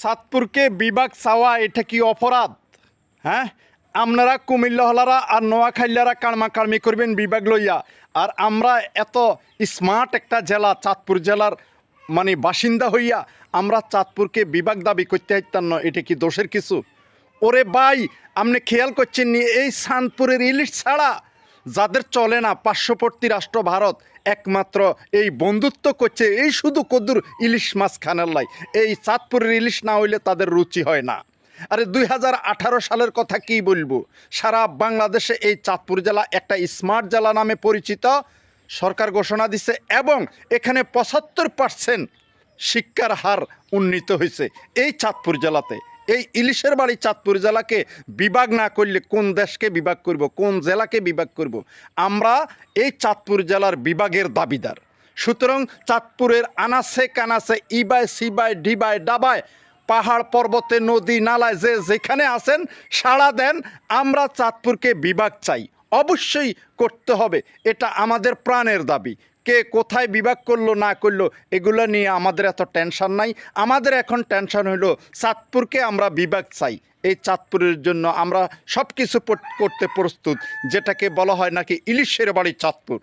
চাঁদপুরকে বিভাগ চাওয়া এটা কি অপরাধ? হ্যাঁ, আপনারা কুমিল্লা হলারা আর নোয়াখাইলারা কাড়মাকাড়মি করবেন বিভাগ লইয়া, আর আমরা এত স্মার্ট একটা জেলা চাঁদপুর জেলার মানে বাসিন্দা হইয়া আমরা চাঁদপুরকে বিভাগ দাবি করতে পারতাম না, এটা কি দোষের কিছু? ওরে ভাই, আপনি খেয়াল করছেন নি এই চাঁদপুরের ইলিশ ছাড়া যাদের চলে না, পার্শ্ববর্তী রাষ্ট্র ভারত একমাত্র এই বন্ধুত্ব করছে এই শুধু কদ্দুর ইলিশ মাছ খানের লাই। এই চাঁদপুরের ইলিশ না হইলে তাদের রুচি হয় না। আরে 2018 সালের কথা কি বলবো, সারা বাংলাদেশে এই চাঁদপুর জেলা একটা স্মার্ট জেলা নামে পরিচিত। সরকার ঘোষণা দিছে এবং এখানে 75% শিক্ষার হার উন্নীত হয়েছে এই চাঁদপুর জেলাতে। এই ইলিশের বাড়ি চাঁদপুর জেলাকে বিভাগ না করলে কোন দেশকে বিভাগ করব, কোন জেলাকে বিভাগ করব? আমরা এই চাঁদপুর জেলার বিভাগের দাবিদার। সুতরাং চাঁদপুরের আনাচে কানাচে ইবায় সিবায় ডিবায় ডাবায় পাহাড় পর্বতে নদী নালায় যে যেখানে আছেন সাড়া দেন, আমরা চাঁদপুরকে বিভাগ চাই, অবশ্যই করতে হবে, এটা আমাদের প্রাণের দাবি। কে কোথায় বিভাগ করলো না করলো এগুলো নিয়ে আমাদের এত টেনশন নাই। আমাদের এখন টেনশন হলো চাঁদপুরকে আমরা বিভাগ চাই। এই চাঁদপুরের জন্য আমরা সব কিছু করতে প্রস্তুত, যেটাকে বলা হয় নাকি ইলিশের বাড়ি চাঁদপুর।